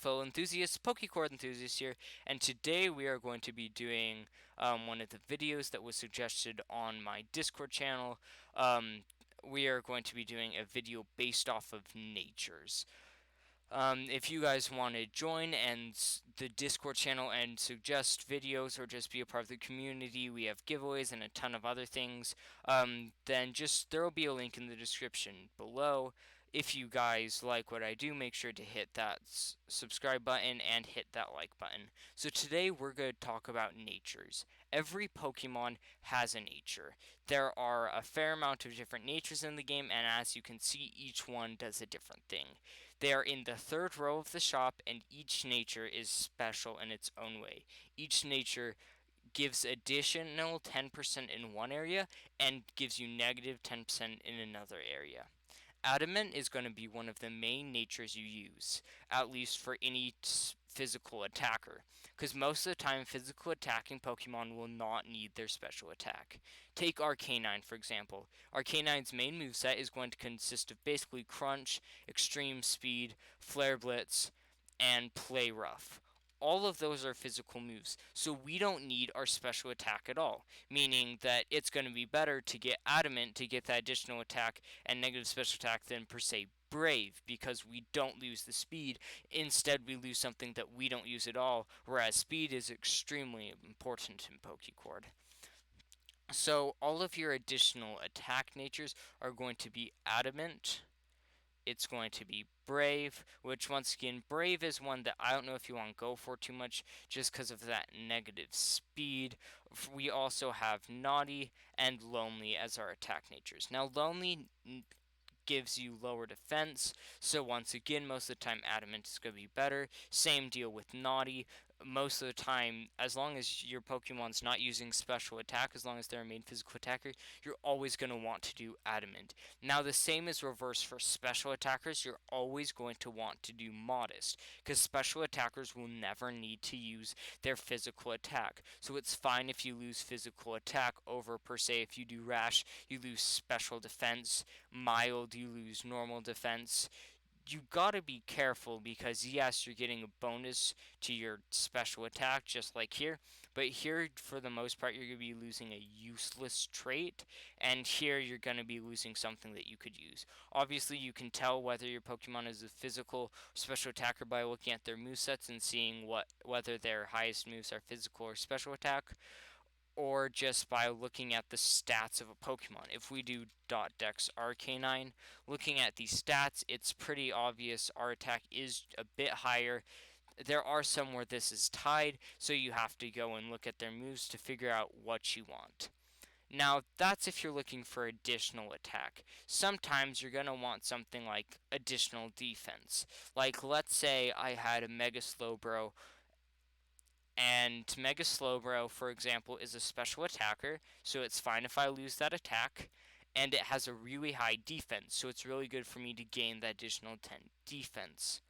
fellow enthusiasts, Pokecord enthusiast here, and today we are going to be doing one of the videos that was suggested on my Discord channel. We are going to be doing a video based off of natures. If you guys want to join the Discord channel and suggest videos or just be a part of the community, we have giveaways and a ton of other things. Then there will be a link in the description below. If you guys like what I do, make sure to hit that subscribe button and hit that like button. So today we're going to talk about natures. Every Pokemon has a nature. There are a fair amount of different natures in the game, and as you can see, each one does a different thing. They are in the third row of the shop, and each nature is special in its own way. Each nature gives additional 10% in one area and gives you negative 10% in another area. Adamant is going to be one of the main natures you use, at least for any physical attacker, because most of the time physical attacking Pokemon will not need their special attack. Take Arcanine for example. Arcanine's main moveset is going to consist of basically Crunch, Extreme Speed, Flare Blitz, and Play Rough. All of those are physical moves, so we don't need our special attack at all, meaning that it's going to be better to get Adamant to get that additional attack and negative special attack than per se Brave, because we don't lose the speed. Instead, we lose something that we don't use at all, whereas speed is extremely important in Pokecord. So all of your additional attack natures are going to be Adamant, it's going to be Brave, which once again, Brave is one that I don't know if you want to go for too much just because of that negative speed. We also have Naughty and Lonely as our attack natures. Now, Lonely gives you lower defense, so once again, most of the time Adamant is going to be better. Same deal with Naughty. Most of the time, as long as your Pokemon's not using special attack, as long as they're a main physical attacker, you're always going to want to do Adamant. Now, the same is reversed for special attackers. You're always going to want to do Modest, because special attackers will never need to use their physical attack. So it's fine if you lose physical attack over, per se, if you do Rash, you lose special defense. Mild, you lose normal defense. You gotta be careful because, yes, you're getting a bonus to your special attack, just like here, but here, for the most part, you're gonna be losing a useless trait, and here you're gonna be losing something that you could use. Obviously, you can tell whether your Pokemon is a physical or special attacker by looking at their movesets and seeing whether their highest moves are physical or special attack, or just by looking at the stats of a Pokemon. If we do .dex Arcanine, looking at these stats, it's pretty obvious our attack is a bit higher. There are some where this is tied, so you have to go and look at their moves to figure out what you want. Now, that's if you're looking for additional attack. Sometimes you're going to want something like additional defense. Like, let's say I had a Mega Slowbro, and Mega Slowbro, for example, is a special attacker, so it's fine if I lose that attack. And it has a really high defense, so it's really good for me to gain that additional 10 defense.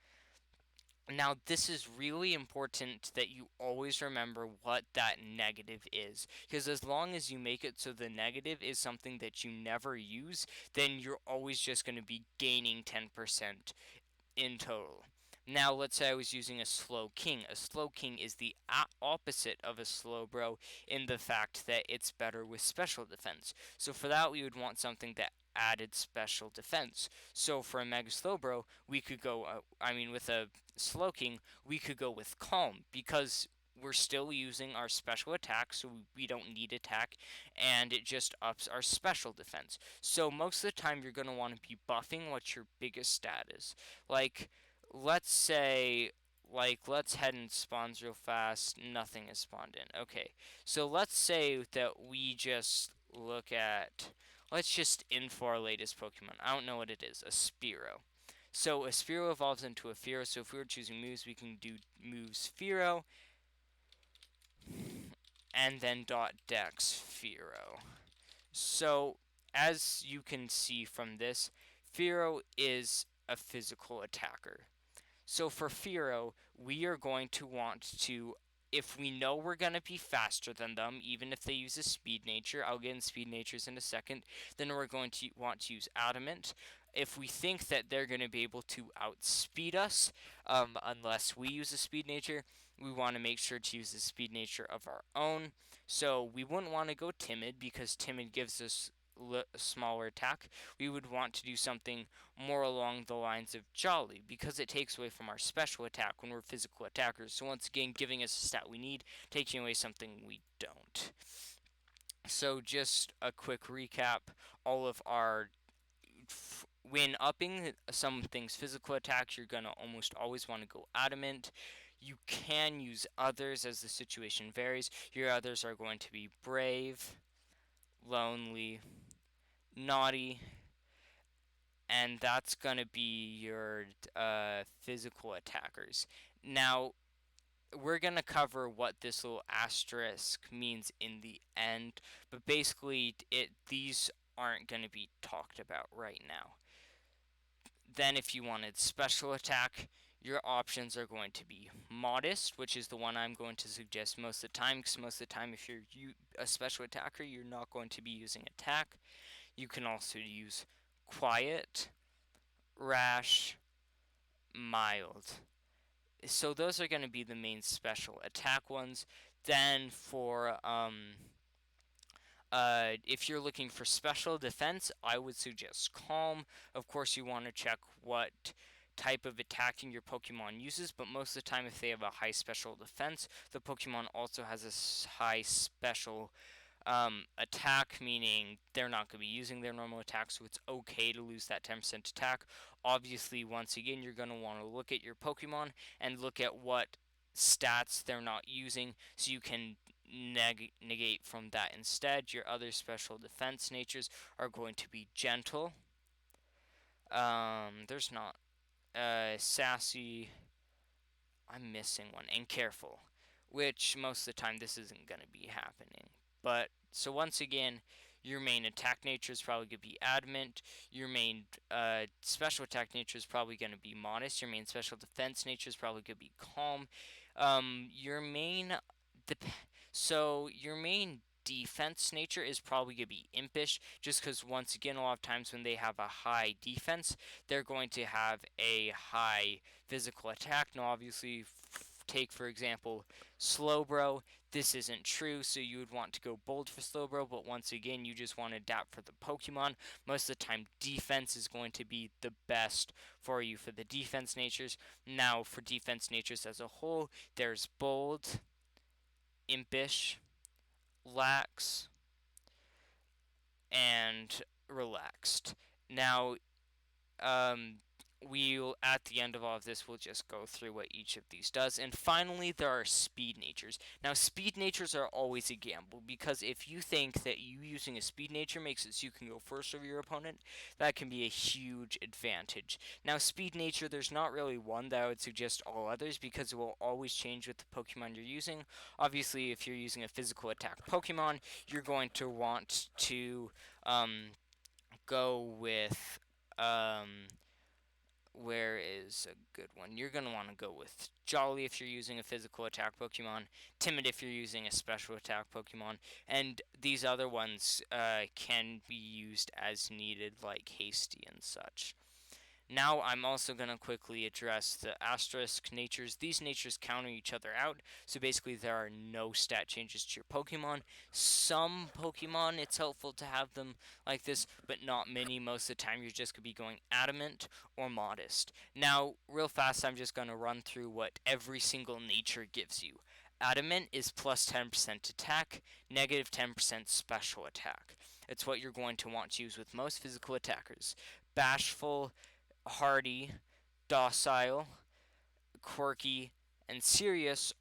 Now, this is really important that you always remember what that negative is, because as long as you make it so the negative is something that you never use, then you're always just going to be gaining 10% in total. Now, let's say I was using a Slowking. A Slowking is the opposite of a Slowbro in the fact that it's better with special defense. So for that, we would want something that added special defense. So for a Mega Slowbro, we could go, with a Slowking, we could go with Calm, because we're still using our special attack, so we don't need attack, and it just ups our special defense. So most of the time, you're going to want to be buffing what your biggest stat is. Like, let's head in spawns real fast. Nothing is spawned in. Okay, so let's say that we just look at, let's just info our latest Pokemon. I don't know what it is. A Spearow. So a Spearow evolves into a Fearow. So if we were choosing moves, we can do moves Fearow, and then .dex Fearow. So as you can see from this, Fearow is a physical attacker. So for Fearow, we are going to want to, if we know we're going to be faster than them, even if they use a speed nature, I'll get in speed natures in a second, then we're going to want to use Adamant. if we think that they're going to be able to outspeed us, unless we use a speed nature, we want to make sure to use the speed nature of our own. So we wouldn't want to go timid because timid gives us a smaller attack. We would want to do something more along the lines of jolly because it takes away from our special attack when we're physical attackers. So once again, giving us a stat we need, taking away something we don't. So just a quick recap, all of our when upping something's physical attacks, you're gonna almost always want to go adamant. You can use others as the situation varies. Your others are going to be brave, lonely, naughty, and that's gonna be your physical attackers. Now, we're going to cover what this little asterisk means in the end, but basically these aren't going to be talked about right now. Then if you wanted special attack, your options are going to be modest, which is the one I'm going to suggest most of the time, because most of the time if you're a special attacker, you're not going to be using attack. You can also use quiet, rash, mild. So those are going to be the main special attack ones. Then for if you're looking for special defense, I would suggest calm. Of course, you want to check what type of attacking your Pokemon uses, but most of the time if they have a high special defense, the Pokemon also has a high special attack, meaning they're not going to be using their normal attack, so it's okay to lose that 10% attack. Obviously, once again, you're going to want to look at your Pokemon and look at what stats they're not using, so you can negate from that instead. Your other special defense natures are going to be gentle. There's not sassy. I'm missing one, and careful, which most of the time this isn't going to be happening. But so once again, your main attack nature is probably going to be adamant. Your main special attack nature is probably going to be modest. Your main special defense nature is probably going to be calm. Your main your main defense nature is probably going to be impish, just because once again, a lot of times when they have a high defense, they're going to have a high physical attack. Now, obviously, take for example Slowbro. This isn't true, so you would want to go bold for Slowbro, but once again, you just want to adapt for the Pokemon. Most of the time, defense is going to be the best for you for the defense natures. Now, for defense natures as a whole, there's bold, impish, lax, and relaxed. Now, um, we'll at the end of all of this we'll just go through what each of these does. And finally, there are speed natures. Now, speed natures are always a gamble, because if you think that you using a speed nature makes it so you can go first over your opponent, that can be a huge advantage. Now, speed nature, there's not really one that I would suggest all others, because it will always change with the Pokemon you're using. Obviously, if you're using a physical attack Pokemon, you're going to want to go with where is a good one? You're going to want to go with Jolly if you're using a physical attack Pokemon, Timid if you're using a special attack Pokemon, and these other ones can be used as needed, like Hasty and such. Now I'm also going to quickly address the asterisk natures. These natures counter each other out, so basically there are no stat changes to your Pokemon. Some Pokemon, it's helpful to have them like this, but not many. Most of the time you're just going to be going adamant or modest. Now, real fast, I'm just going to run through what every single nature gives you. Adamant is plus 10% attack, negative 10% special attack. It's what you're going to want to use with most physical attackers. Bashful, hardy, docile, quirky, and serious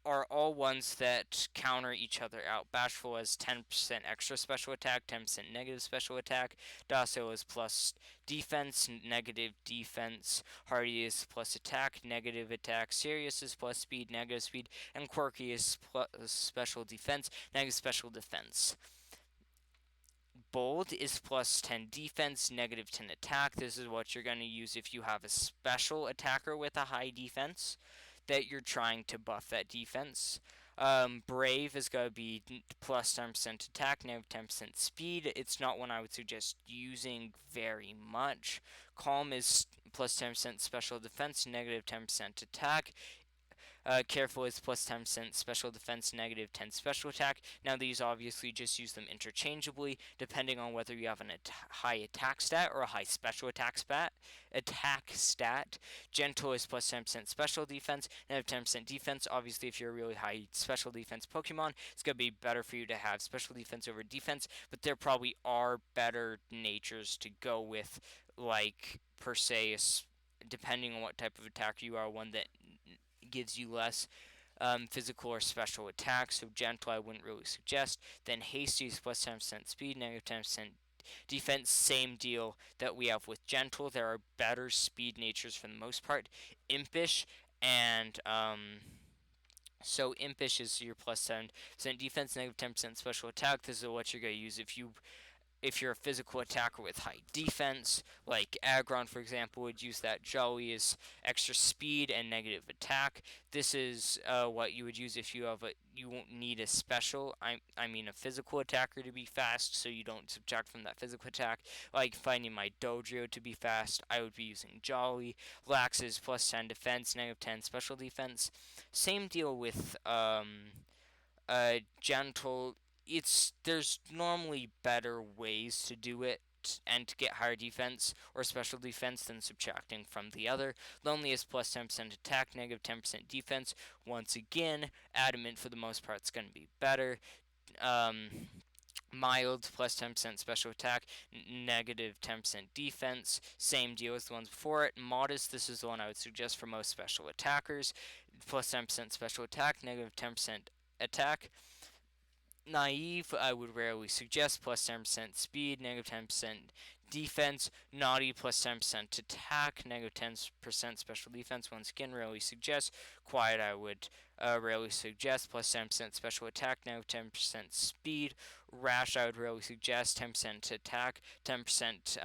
are all ones that counter each other out. Bashful has 10% extra special attack, 10% negative special attack. Docile is plus defense, negative defense. Hardy is plus attack, negative attack. Serious is plus speed, negative speed. And quirky is plus special defense, negative special defense. Bold is plus 10 defense, negative 10 attack. This is what you're going to use if you have a special attacker with a high defense that you're trying to buff that defense. Brave is going to be plus 10% attack, negative 10% speed. It's not one I would suggest using very much. Calm is plus 10% special defense, negative 10% attack. Careful is plus 10% special defense, negative 10 special attack. Now these obviously just use them interchangeably, depending on whether you have an high attack stat or a high special attack stat. Gentle is plus 10% special defense, negative 10% defense. Obviously, if you're a really high special defense Pokemon, it's gonna be better for you to have special defense over defense. But there probably are better natures to go with, like per se, depending on what type of attacker you are, one that gives you less physical or special attacks. So gentle I wouldn't really suggest. Then hasty is plus 10% speed, negative 10% defense. Same deal that we have with gentle. There are better speed natures for the most part. Impish and so impish is your plus 10% defense, negative 10% special attack. This is what you're gonna use if you're a physical attacker with high defense, like Aggron, for example, would use that. Jolly is extra speed and negative attack. This is what you would use if you won't need a special. I mean a physical attacker to be fast, so you don't subtract from that physical attack. Like finding my Dodrio to be fast, I would be using Jolly. Lax is plus 10 defense, negative 10 special defense. Same deal with gentle. There's normally better ways to do it and to get higher defense or special defense than subtracting from the other. Lonely is plus 10% attack, negative 10% defense. Once again, adamant for the most part is going to be better. Mild plus 10% special attack, negative 10% defense. Same deal as the ones before it. Modest, this is the one I would suggest for most special attackers. Plus 10% special attack, negative 10% attack. Naive, I would rarely suggest, plus 10% speed, negative 10% defense. Naughty, plus 10% attack, negative 10% special defense. Once again, rarely suggest. Quiet, I would rarely suggest, plus 10% special attack, negative 10% speed. Rash, I would rarely suggest, 10% attack, 10%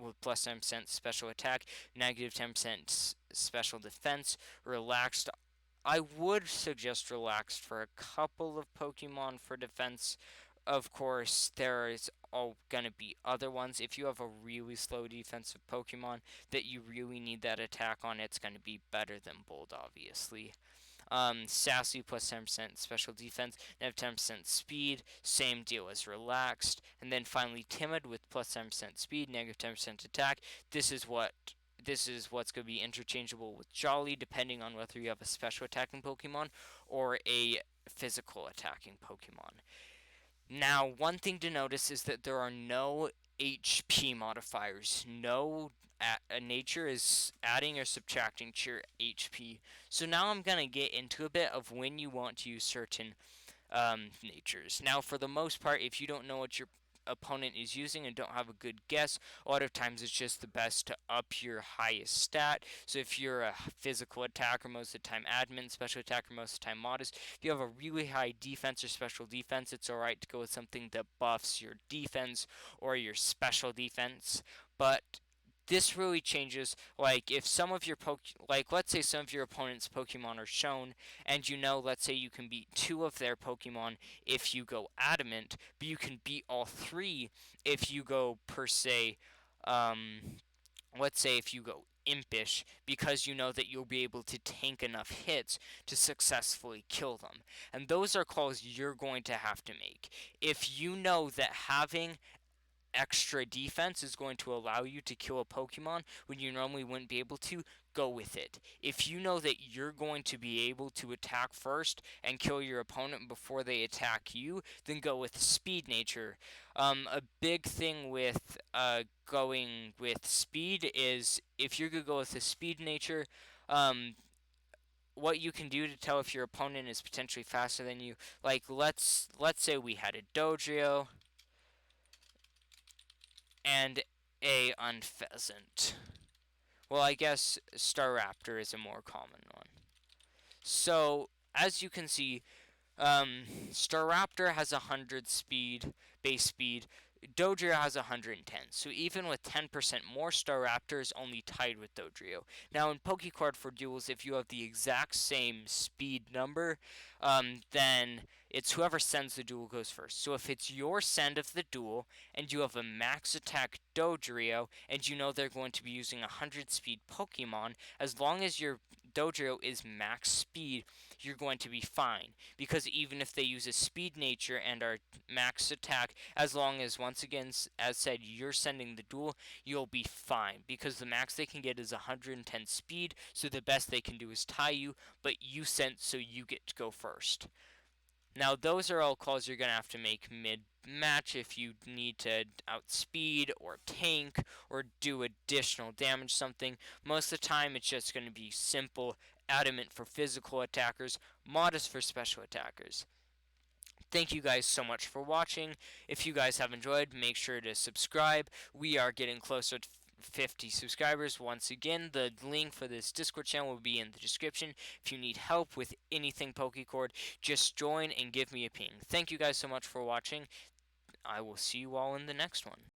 with plus 10% special attack, negative 10% special defense. Relaxed, I would suggest relaxed for a couple of Pokemon for defense. Of course, there is all gonna be other ones. If you have a really slow defensive Pokemon that you really need that attack on, it's gonna be better than Bold, obviously. Sassy plus 10% special defense, negative 10% speed, same deal as relaxed. And then finally timid with plus 10% speed, negative 10% attack. This is what's going to be interchangeable with Jolly, depending on whether you have a special attacking Pokemon or a physical attacking Pokemon. Now, one thing to notice is that there are no HP modifiers. No nature is adding or subtracting to your HP. So now I'm going to get into a bit of when you want to use certain natures. Now, for the most part, if you don't know what your opponent is using and don't have a good guess, a lot of times it's just the best to up your highest stat. So if you're a physical attacker, most of the time admin, special attacker, most of the time modest. If you have a really high defense or special defense, it's alright to go with something that buffs your defense or your special defense. But this really changes, like if some of your let's say some of your opponent's Pokemon are shown, and you know, let's say you can beat two of their Pokemon if you go adamant, but you can beat all three if you go per se, let's say if you go impish, because you know that you'll be able to tank enough hits to successfully kill them. And those are calls you're going to have to make. If you know that having extra defense is going to allow you to kill a Pokemon when you normally wouldn't be able to, go with it. If you know that you're going to be able to attack first and kill your opponent before they attack you, then go with speed nature. A big thing with going with speed is if you're going to go with the speed nature, what you can do to tell if your opponent is potentially faster than you, like let's say we had a Dodrio and a Unpheasant. Well, I guess Staraptor is a more common one. So, as you can see, Staraptor has 100 speed, base speed. Dodrio has 110, so even with 10% more, Staraptor is only tied with Dodrio. Now, in Pokecord for duels, if you have the exact same speed number, then it's whoever sends the duel goes first. So if it's your send of the duel, and you have a max attack Dodrio, and you know they're going to be using a 100 speed Pokemon, as long as your Dodrio is max speed, you're going to be fine. Because even if they use a speed nature and are max attack, as long as, once again, as said, you're sending the duel, you'll be fine. Because the max they can get is 110 speed, so the best they can do is tie you, but you sent, so you get to go first. Now, those are all calls you're going to have to make mid-match if you need to outspeed or tank or do additional damage something. Most of the time, it's just going to be simple, adamant for physical attackers, modest for special attackers. Thank you guys so much for watching. If you guys have enjoyed, make sure to subscribe. We are getting closer to 50 subscribers. Once again, the link for this Discord channel will be in the description. If you need help with anything Pokecord, just join and give me a ping. Thank you guys so much for watching. I will see you all in the next one.